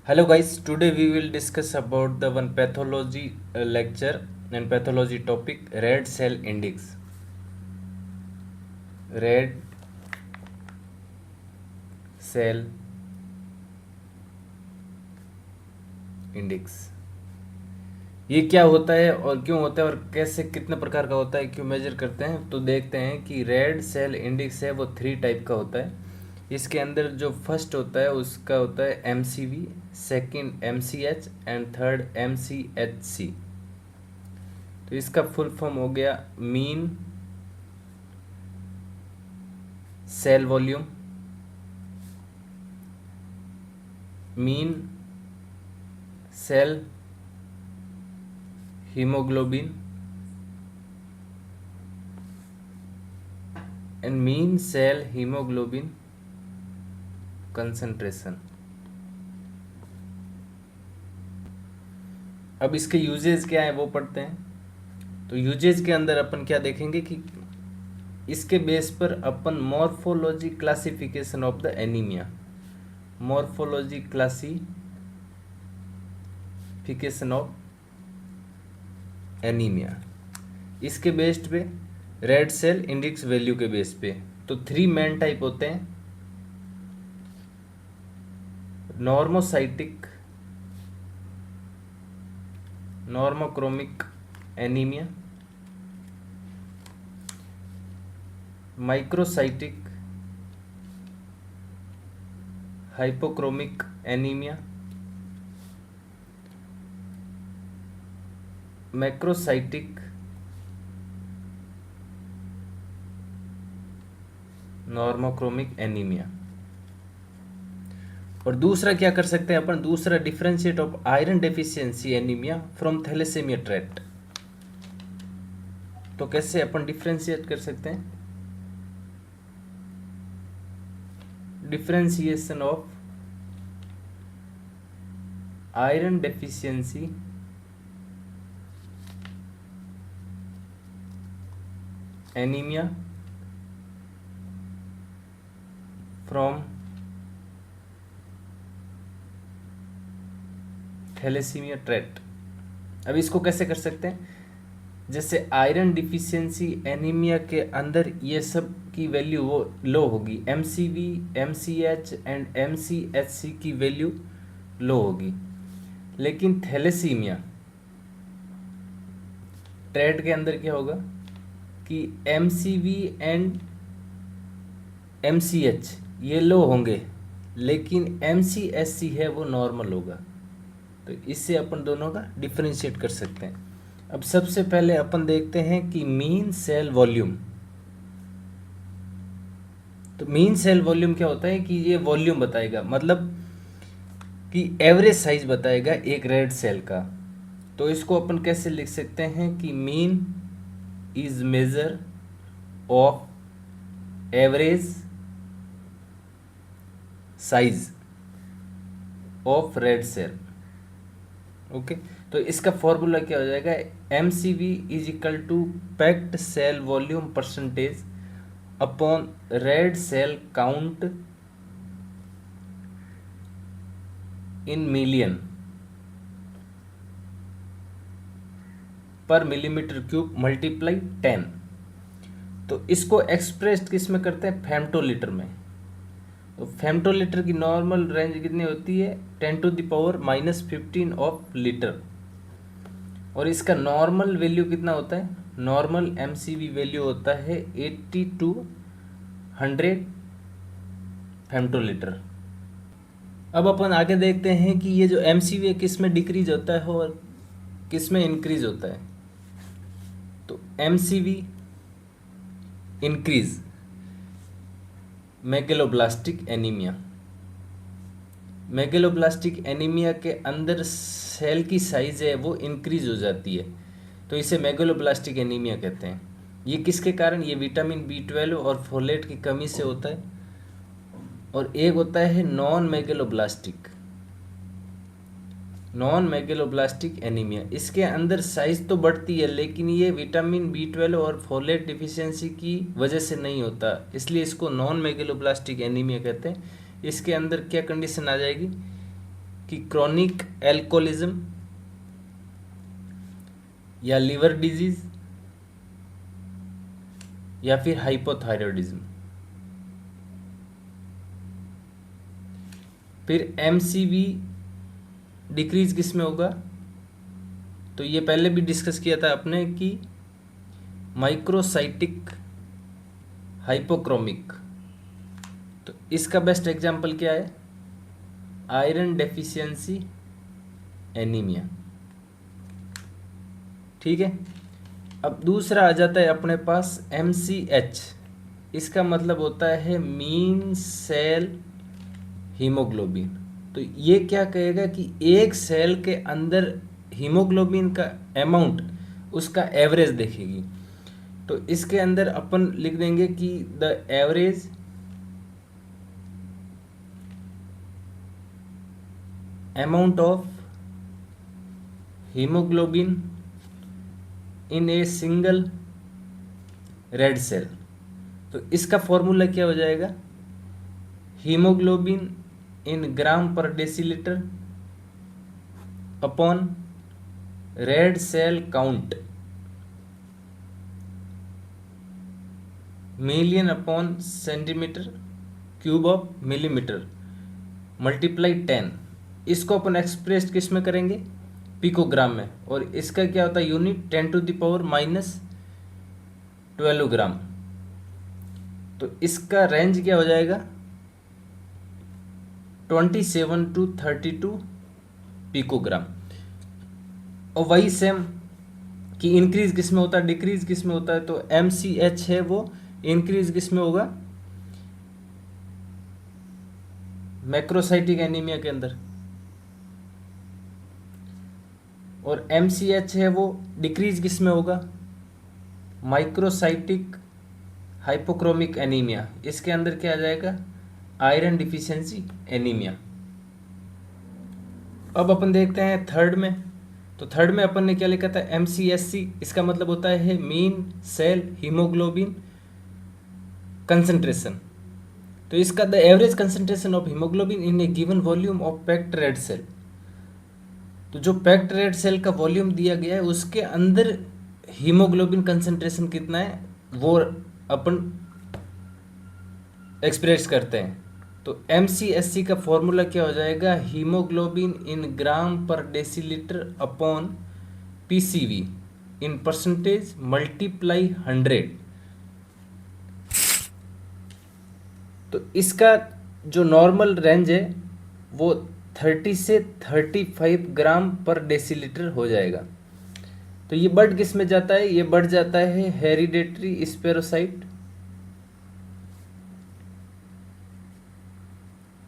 Hello guys, today we will discuss about the one pathology lecture and pathology topic red cell index. Red cell index ये क्या होता है और क्यों होता है और कैसे कितने प्रकार का होता है, क्यों मेजर करते हैं, तो देखते हैं कि रेड सेल इंडेक्स है वो 3 टाइप का होता है। इसके अंदर जो फर्स्ट होता है उसका होता है MCV, second MCH and third MCHC। तो इसका फुल फॉर्म हो गया mean cell volume, mean cell haemoglobin and mean cell haemoglobin concentration. अब इसके यूजेज क्या है वो पढ़ते हैं। तो यूजेज के अंदर अपन क्या देखेंगे कि इसके बेस पर अपन morphology classification of the anaemia, morphology classification of anaemia, इसके बेस्ड पे रेड सेल इंडेक्स वैल्यू के बेस पे। तो 3 मेन टाइप होते हैं, normocytic, normochromic anaemia, microcytic hypochromic anaemia, macrocytic normochromic anaemia. और दूसरा क्या कर सकते हैं अपन, दूसरा differentiate of iron deficiency anaemia from thalassaemia trait. तो कैसे अपन डिफरेंशिएट कर सकते हैं, differentiation of iron deficiency anaemia from thalassaemia trait. अब इसको कैसे कर सकते हैं, जैसे आयरन डिफिशियंसी एनीमिया के अंदर ये सब की वैल्यू वो लो होगी, MCV, MCH एंड MCHC की वैल्यू लो होगी, लेकिन थैलेसीमिया ट्रेट के अंदर क्या होगा कि MCV एंड MCH ये लो होंगे, लेकिन MCHC है वो नॉर्मल होगा। तो इससे अपन दोनों का डिफरेंशिएट कर सकते हैं। अब सबसे पहले अपन देखते हैं कि मीन सेल वॉल्यूम। तो मीन सेल वॉल्यूम क्या होता है कि ये वॉल्यूम बताएगा, मतलब कि एवरेज साइज बताएगा एक रेड सेल का। तो इसको अपन कैसे लिख सकते हैं कि mean is measure of average size of red cell. Okay, तो इसका फॉर्मूला क्या हो जाएगा, MCV is equal to packed cell volume percentage upon red cell count in million per millimetre cube multiply 10। तो इसको एक्सप्रेस किस में करते हैं, फेम्टोलीटर में। तो फेम्टोलीटर की नॉर्मल रेंज कितनी होती है, 10⁻⁻15 ऑफ लीटर। और इसका नॉर्मल वैल्यू कितना होता है, नॉर्मल MCV वैल्यू होता है 80 to 100 फेम्टोलीटर। अब अपन आगे देखते हैं कि ये जो MCV किस में डिक्रीज होता है और किस में इंक्रीज होता है। तो MCV increase megaloblastic anaemia, megaloblastic anaemia के अंदर सेल की साइज है वो इंक्रीज हो जाती है, तो इसे मेगेलोब्लास्टिक एनीमिया कहते हैं। ये किसके कारण, ये विटामिन B12 और फोलेट की कमी से होता है। और एक होता है non megaloblastic, non megaloblastic anaemia, इसके अंदर साइज तो बढ़ती है लेकिन ये विटामिन B12 और फोलेट डिफिशियंसी की वजह से नहीं होता, इसलिए इसको नॉन मेगेलोब्लास्टिक एनीमिया कहते हैं। इसके अंदर क्या कंडीशन आ जाएगी कि क्रॉनिक एल्कोहलिज्म या लिवर डिजीज या फिर हाइपोथायरॉयडिज्म। फिर एमसीवी डिक्रीज किस में होगा, तो ये पहले भी डिस्कस किया था आपने कि माइक्रोसाइटिक हाइपोक्रोमिक। तो इसका बेस्ट एग्जांपल क्या है, आयरन डेफिशिएंसी एनीमिया। ठीक है, अब दूसरा आ जाता है अपने पास MCH। इसका मतलब होता है मीन सेल हीमोग्लोबिन। तो ये क्या कहेगा कि एक सेल के अंदर हीमोग्लोबिन का अमाउंट, उसका एवरेज देखेगी। तो इसके अंदर अपन लिख देंगे कि the average amount of haemoglobin in a single red cell. तो इसका फॉर्मूला क्या हो जाएगा, haemoglobin in gram per decilitre upon red cell count million upon centimetre cube of millimetre multiply 10। इसको अपन एक्सप्रेस किस में करेंगे, पिकोग्राम में, और इसका क्या होता है यूनिट 10⁻⁻12 ग्राम। तो इसका रेंज क्या हो जाएगा 27 to 32 पिकोग्राम। और वही सेम कि इंक्रीज किस में होता है, डिक्रीज किस में होता है, तो MCH है वो इंक्रीज किस में होगा, मैक्रोसाइटिक एनीमिया के अंदर, और MCH है वो डिक्रीज किस में होगा, माइक्रोसाइटिक हाइपोक्रोमिक एनीमिया। इसके अंदर क्या आ जाएगा, आयरन डिफिशियंसी एनीमिया। अब अपन देखते हैं थर्ड में। तो थर्ड में अपन ने क्या लिखा था, MCSC। इसका मतलब होता है मीन सेल हीमोग्लोबिन कंसंट्रेशन। तो इसका the average concentration of haemoglobin in a given volume of packed red cell. तो जो पैक्ड रेड सेल का वॉल्यूम दिया गया है उसके अंदर हीमोग्लोबिन कंसंट्रेशन कितना है वो अपन एक्सप्रेस करते हैं। तो MCSC का फॉर्मूला क्या हो जाएगा, haemoglobin in gram per decilitre upon PCV in percentage multiply 100। तो इसका जो नॉर्मल रेंज है वो 30 से 35 ग्राम पर डेसीलीटर हो जाएगा। तो ये बढ़ किस में जाता है, ये बढ़ जाता है हेरिडेटरी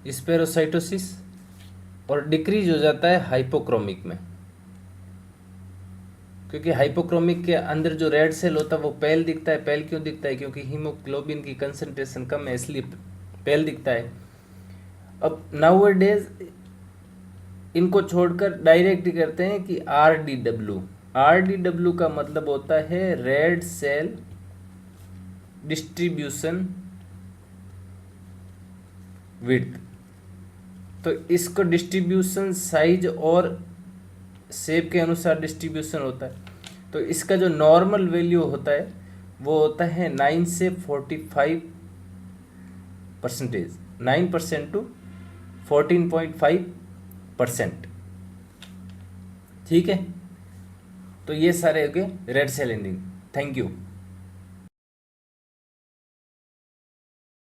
स्पेरोसाइटोसिस, और डिक्रीज हो जाता है हाइपोक्रोमिक में। क्योंकि हाइपोक्रोमिक के अंदर जो रेड सेल होता है वो पेल दिखता है। पेल क्यों दिखता है, क्योंकि हीमोग्लोबिन की कंसंट्रेशन कम है इसलिए पेल दिखता है। अब नाउअडेज इनको छोड़कर डायरेक्ट ही करते हैं कि RDW का मतलब होता है रेड सेल डिस्ट्रीब्यूशन विड्थ। तो इसको डिस्ट्रीब्यूशन साइज और शेप के अनुसार डिस्ट्रीब्यूशन होता है। तो इसका जो नॉर्मल वैल्यू होता है वो होता है 9 से 45%, 9% to 14.5%। ठीक है, तो ये सारे हो गए red cell ending. Thank you.